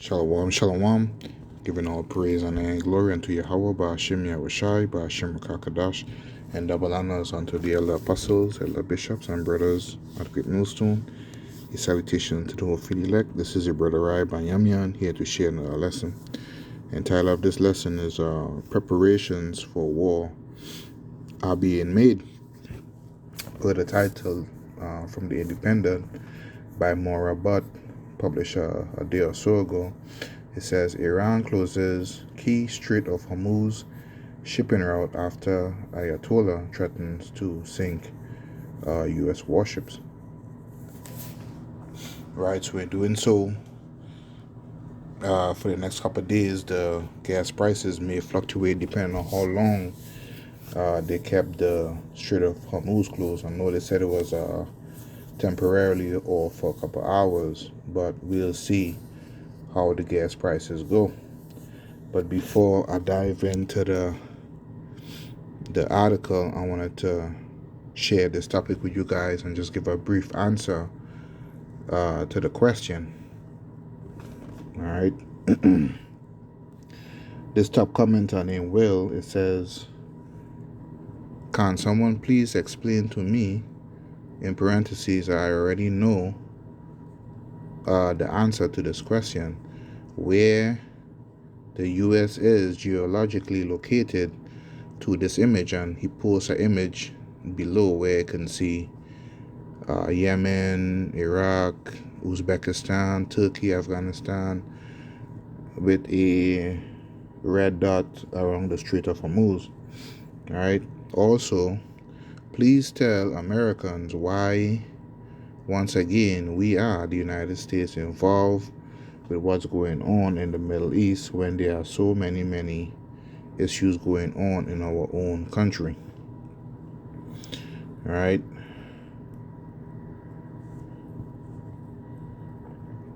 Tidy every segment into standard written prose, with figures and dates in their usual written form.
Shalom, shalom. Giving all praise and glory unto Yahweh, Ba'ashim Yahushai, Ba'ashim Rakakadash, and double honors unto the elder apostles, elder bishops, and brothers at Great Millstone. A salutation to the whole field elect. This is your brother Rai Banyamian, here to share another lesson. And title of this lesson is Preparations for War Are Being Made. With the title from the Independent by Maura Butt, published a day or so ago. It says Iran closes key Strait of Hormuz shipping route after Ayatollah threatens to sink U.S. warships. Right, so we're doing so. For the next couple of days, the gas prices may fluctuate depending on how long they kept the Strait of Hormuz closed. I know they said it was temporarily or for a couple of hours, but we'll see how the gas prices go. But before I dive into the article, I wanted to share this topic with you guys and just give a brief answer to the question. All right. This top commenter named Will, it says, can someone please explain to me, in parentheses, I already know the answer to this question, where the U.S. is geologically located to this image, and he posts an image below where you can see Yemen, Iraq, Uzbekistan, Turkey, Afghanistan, with a red dot around the Strait of Hormuz. All right. Also, please tell Americans why, once again, we are the United States involved with what's going on in the Middle East when there are so many issues going on in our own country. All right.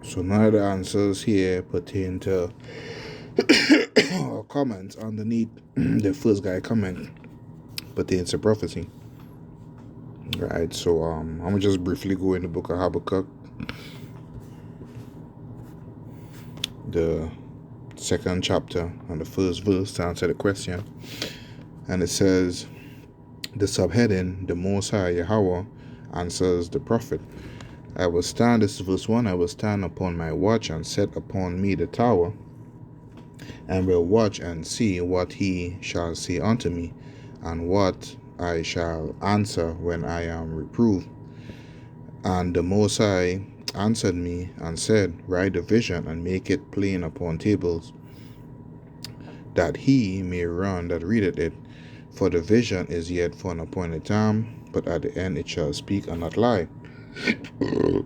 So none of the answers here pertain to comments underneath the first guy comment pertains to prophecy. Right. So I'm gonna just briefly go in the book of Habakkuk, the second chapter and the first verse to answer the question. And it says, the subheading, the Most High Yahweh answers the prophet. I will stand, this is verse 1, I will stand upon my watch and set upon me the tower, and will watch and see what he shall say unto me, and what I shall answer when I am reproved. And the Most High answered me and said, write the vision and make it plain upon tables, that he may run that readeth it. For the vision is yet for an appointed time, but at the end it shall speak and not lie.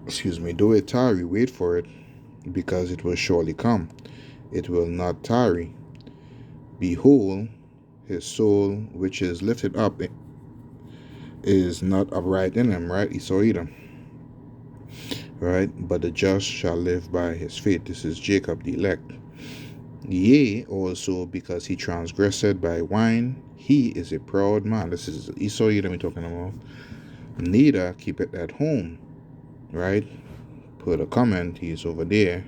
Excuse me. Though it tarry, wait for it, because it will surely come. It will not tarry. Behold, his soul which is lifted up is not upright in him, right? Esau Edom. Right? But the just shall live by his faith. This is Jacob the elect. Yea, also because he transgressed by wine, he is a proud man. This is Esau Edom we're talking about. Neither keep it at home. Right? Put a comment, he is over there.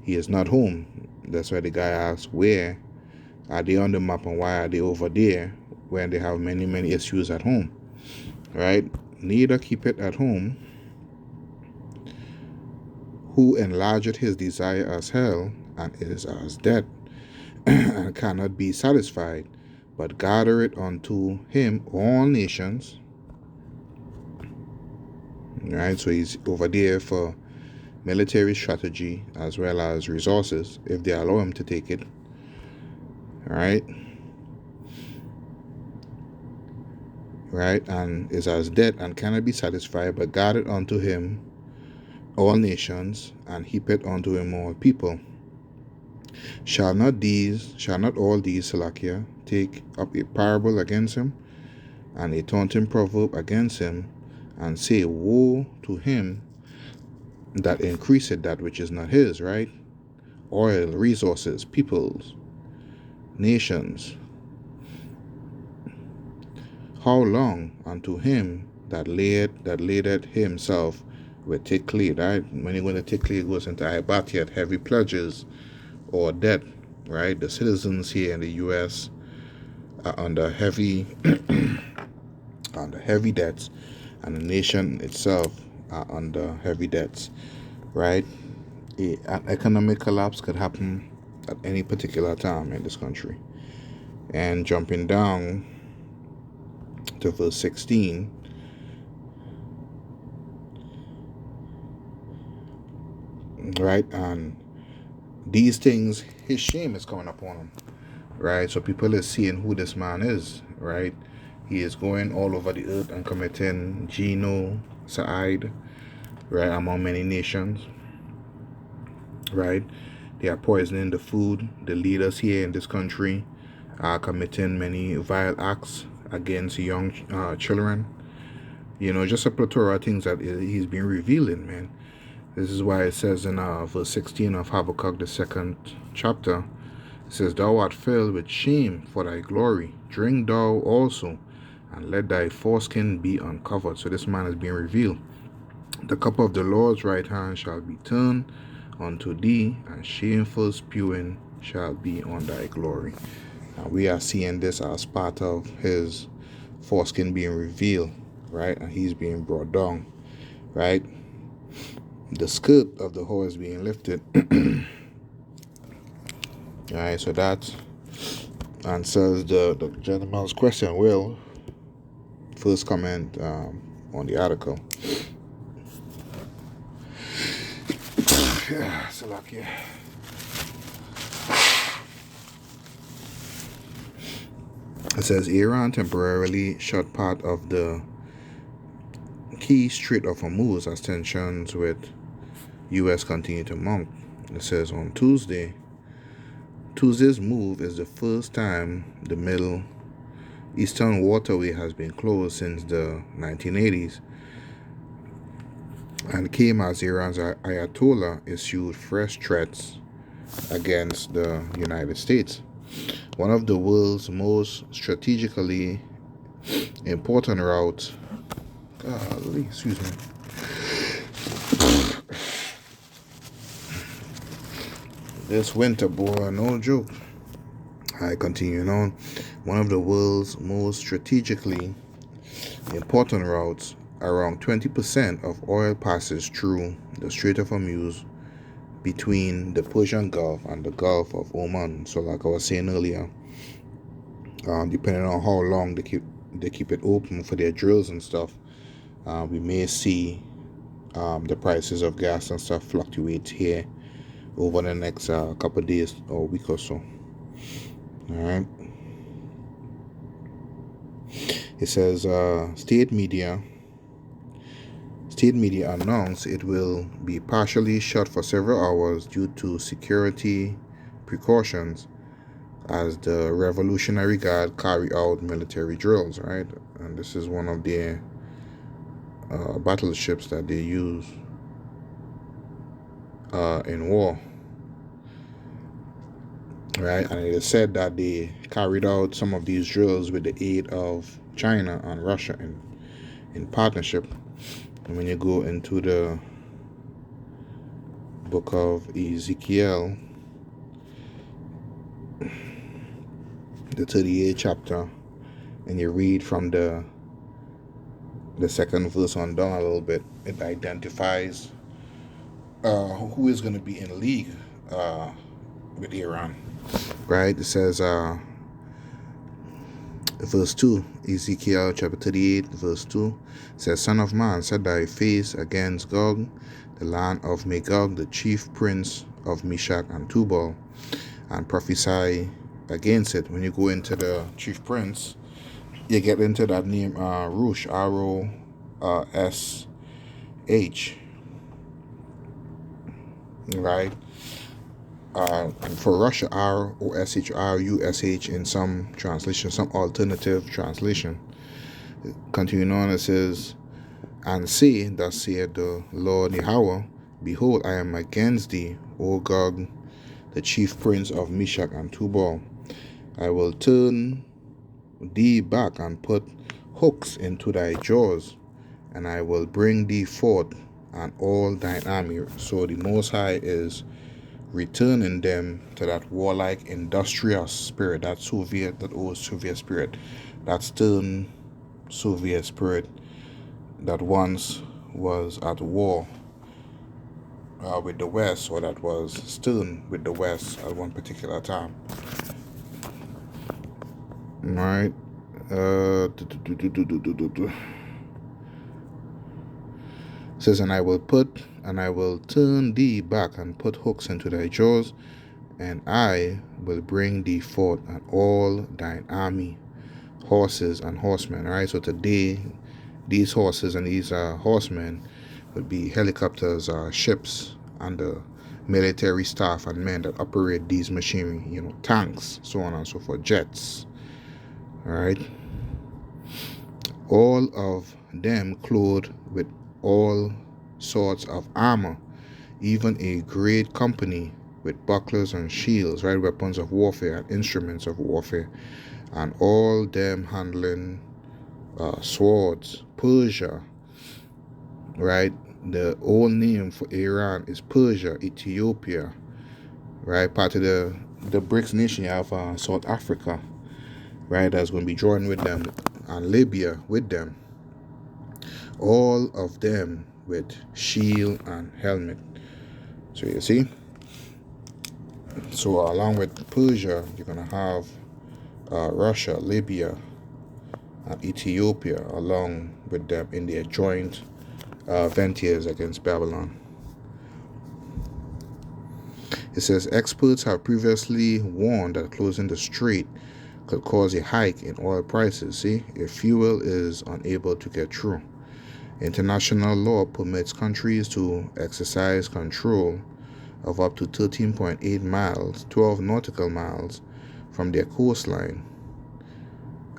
He is not home. That's why the guy asks, where are they on the map and why are they over there when they have many issues at home? Right? Neither keep it at home, who enlargeth his desire as hell and is as death, and cannot be satisfied, but gather it unto him all nations. Right? So he's over there for military strategy as well as resources, if they allow him to take it. Right? Right? And is as dead and cannot be satisfied, but gathered unto him all nations, and heap it unto him all people. Shall not all these, Salakia, take up a parable against him, and a taunting proverb against him, and say, woe to him that increaseth that which is not his, right? Oil, resources, peoples, nations. How long unto him that ladeth himself with Tikli, right? When you go to Tikli, it goes into Ibatiyat, heavy pledges or debt, right? The citizens here in the U.S. are under heavy debts, and the nation itself are under heavy debts, right? An economic collapse could happen at any particular time in this country. And jumping down to verse 16, right? And these things, his shame is coming upon him, right? So people are seeing who this man is, right? He is going all over the earth and committing genocide, right, among many nations, right? They are poisoning the food. The leaders here in this country are committing many vile acts against young children. You know, just a plethora of things that he's been revealing, man. This is why it says in verse 16 of Habakkuk, the 2nd chapter, it says, Thou art filled with shame for thy glory. Drink thou also, and let thy foreskin be uncovered. So this man is being revealed. The cup of the Lord's right hand shall be turned unto thee, and shameful spewing shall be on thy glory. Now we are seeing this as part of his foreskin being revealed, right? And he's being brought down, right? The skirt of the whore is being lifted. Alright, so that answers the gentleman's question. Well, first comment on the article. Yeah, so lucky. It says Iran temporarily shut part of the key Strait of Hormuz as tensions with U.S. continue to mount. It says on Tuesday's move is the first time the Middle Eastern waterway has been closed since the 1980s, and came as Iran's Ayatollah issued fresh threats against the United States. One of the world's most strategically important routes. Excuse me. This winter, boy, no joke. I continuing on. One of the world's most strategically important routes, around 20% of oil passes through the Strait of Hormuz between the Persian Gulf and the Gulf of Oman. So like I was saying earlier, depending on how long they keep it open for their drills and stuff, we may see the prices of gas and stuff fluctuate here over the next couple of days or week or so. All right. It says state media announced it will be partially shut for several hours due to security precautions as the Revolutionary Guard carry out military drills, right? And this is one of their battleships that they use in war, right? And it is said that they carried out some of these drills with the aid of China and Russia in partnership. And when you go into the book of Ezekiel, the 38th chapter, and you read from the second verse on down a little bit, it identifies who is going to be in league with Iran, right? It says verse 2, Ezekiel chapter 38 verse 2 says, Son of man, set thy face against Gog, the land of Magog, the chief prince of Meshach and Tubal, and prophesy against it. When you go into the chief prince, you get into that name Rosh, R-O-S-H, right? And for Russia, R-O-S-H, R-U-S-H in some translation, some alternative translation. Continuing on, it says, And say, thus saith the Lord Yahweh, Behold, I am against thee, O Gog, the chief prince of Meshach and Tubal. I will turn thee back and put hooks into thy jaws, and I will bring thee forth and all thine army. So the Most High is returning them to that warlike, industrious spirit, that old Soviet spirit, that stern Soviet spirit that once was at war with the West, or that was stern with the West at one particular time. All right. Says, and I will turn thee back and put hooks into thy jaws, and I will bring thee forth and all thine army, horses and horsemen. All right. So today, these horses and these horsemen would be helicopters, ships, and the military staff and men that operate these machinery. Tanks, so on and so forth, jets. All right. All of them clothed with all sorts of armor, even a great company with bucklers and shields, right, weapons of warfare and instruments of warfare, and all them handling swords. Persia, right? The old name for Iran is Persia, Ethiopia, right? Part of the BRICS nation. You have South Africa, right? That's going to be joined with them, and Libya with them. All of them with shield and helmet. So you see. So along with Persia, you're going to have Russia, Libya, and Ethiopia along with them in their joint ventures against Babylon. It says experts have previously warned that closing the strait could cause a hike in oil prices. See, if fuel is unable to get through. International law permits countries to exercise control of up to 13.8 miles, 12 nautical miles, from their coastline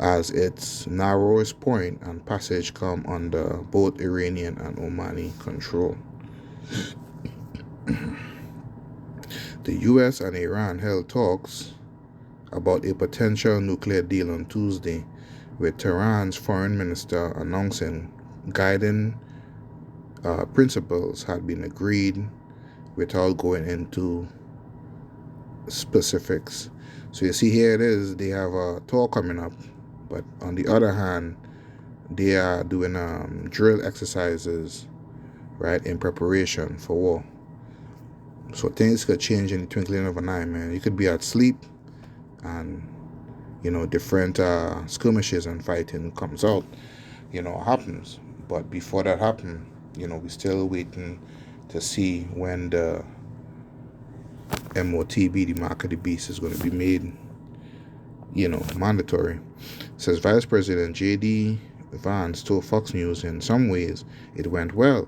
as its narrowest point, and passage come under both Iranian and Omani control. The US and Iran held talks about a potential nuclear deal on Tuesday, with Tehran's foreign minister announcing guiding principles had been agreed without going into specifics. So you see here it is, they have a talk coming up, but on the other hand, they are doing drill exercises, right, in preparation for war. So things could change in the twinkling of an eye, man. You could be at sleep and, different skirmishes and fighting comes out, happens. But before that happens, we're still waiting to see when the MOTB, the mark of the beast, is going to be made, mandatory. It says Vice President J.D. Vance told Fox News in some ways it went well.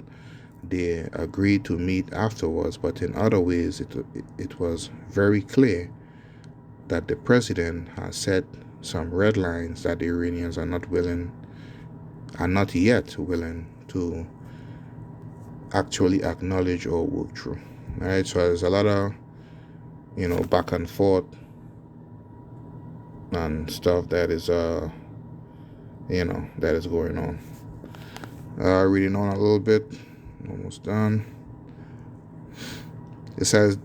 They agreed to meet afterwards, but in other ways it was very clear that the president has set some red lines that the Iranians are not yet willing to actually acknowledge or work through. All right, so there's a lot of back and forth and stuff that is that is going on. Reading on a little bit, almost done. It says,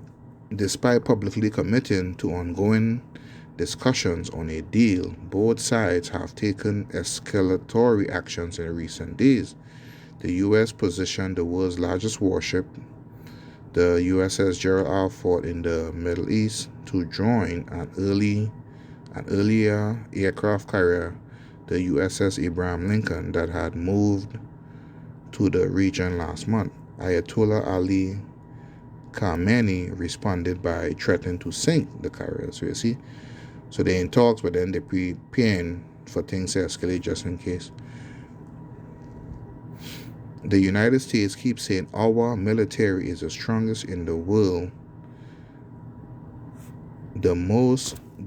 despite publicly committing to ongoing discussions on a deal, both sides have taken escalatory actions in recent days. The U.S. positioned the world's largest warship, the USS Gerald R. Ford, in the Middle East to join an earlier aircraft carrier, the USS Abraham Lincoln, that had moved to the region last month. Ayatollah Ali Khamenei responded by threatening to sink the carrier. So you see, so they're in talks, but then they're preparing for things to escalate just in case. The United States keeps saying our military is the strongest in the world. The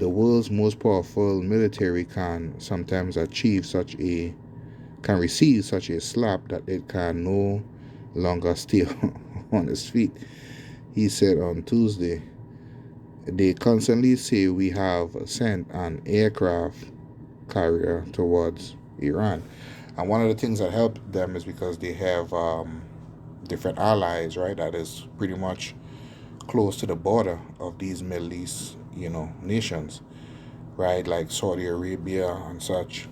world's most powerful military can sometimes receive such a slap that it can no longer stay on its feet. He said on Tuesday, they constantly say we have sent an aircraft carrier towards Iran. And one of the things that helped them is because they have different allies, right, that is pretty much close to the border of these Middle East, nations, right, like Saudi Arabia and such,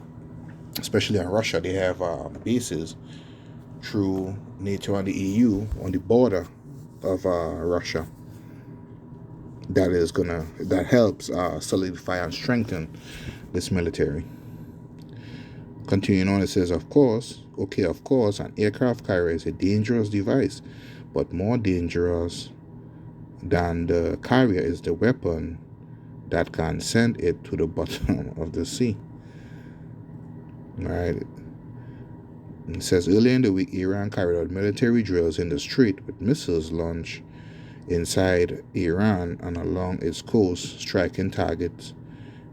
especially in Russia. They have bases through NATO and the EU on the border of Russia. That helps solidify and strengthen this military. Continuing on, it says, of course, an aircraft carrier is a dangerous device, but more dangerous than the carrier is the weapon that can send it to the bottom of the sea. All right. It says, earlier in the week, Iran carried out military drills in the strait with missiles launched inside Iran and along its coast, striking targets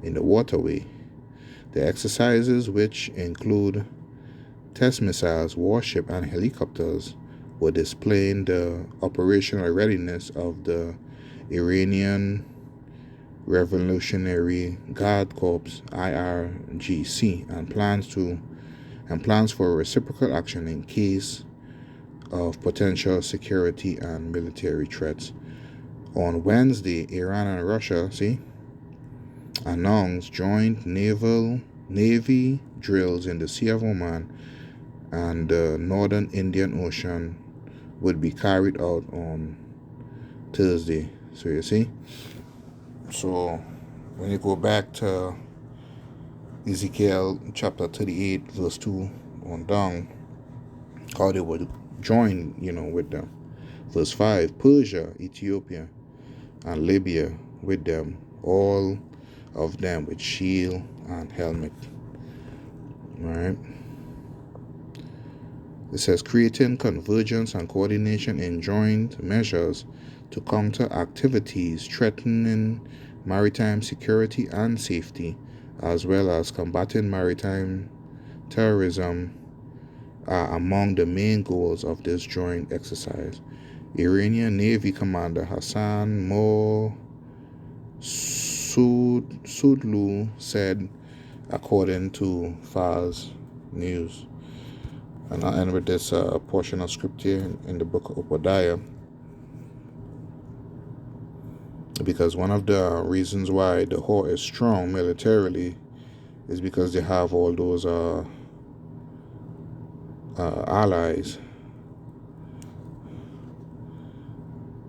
in the waterway. The exercises, which include test missiles, warships, and helicopters, were displaying the operational readiness of the Iranian Revolutionary Guard Corps (IRGC) and plans for reciprocal action in case of potential security and military threats. On Wednesday, Iran and Russia, announced joint Navy drills in the Sea of Oman and the northern Indian Ocean would be carried out on Thursday. So you see? So when you go back to Ezekiel chapter 38, verse 2 on down, how they would join, with them. Verse 5, Persia, Ethiopia, and Libya with them, all of them with shield and helmet. All right. It says, creating convergence and coordination in joint measures to counter activities threatening maritime security and safety, as well as combating maritime terrorism, are among the main goals of this joint exercise. Iranian Navy Commander Hassan Sudlu said, according to Fars News. And I'll end with this portion of scripture in the book of Obadiah, because one of the reasons why the whore is strong militarily is because they have all those allies,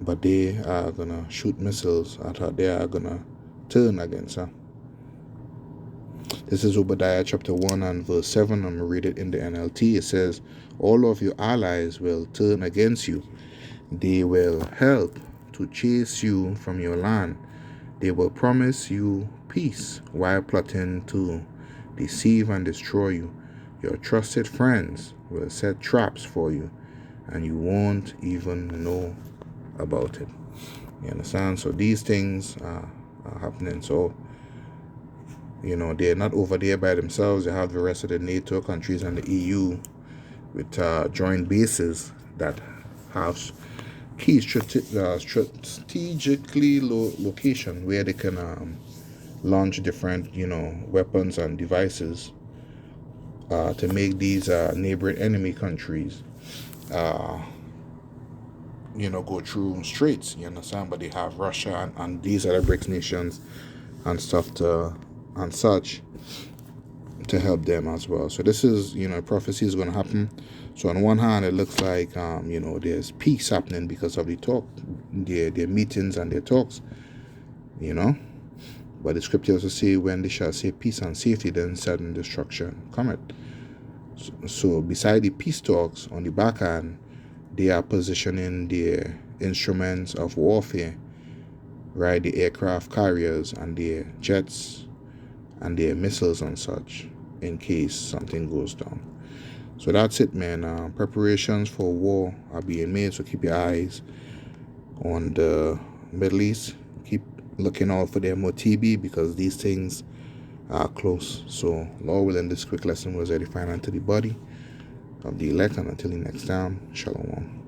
but they are gonna shoot missiles at her. They are gonna turn against her. This is Obadiah chapter 1 and verse 7. I'm going to read it in the NLT. It says, all of your allies will turn against you. They will help to chase you from your land. They will promise you peace while plotting to deceive and destroy you. Your trusted friends will set traps for you, and you won't even know about it. You understand? So these things are happening. So, they're not over there by themselves. They have the rest of the NATO countries and the EU with joint bases that have key strategically location where they can launch different, weapons and devices to make these neighboring enemy countries, go through straits. You understand? But they have Russia and these other BRICS nations and stuff and such to help them as well. So this is, prophecy is going to happen. So on one hand, it looks like, there's peace happening because of the talk, their meetings and their talks, But the scripture also say, when they shall say peace and safety, then sudden destruction cometh. So beside the peace talks, on the back end, they are positioning their instruments of warfare, right? The aircraft carriers and their jets and their missiles and such, in case something goes down. So that's it, man. Preparations for war are being made, so keep your eyes on the Middle East. Keep looking out for the MOTB, because these things are close. So, Lord willing, this quick lesson was edifying unto the body of the elect, and until the next time, shalom.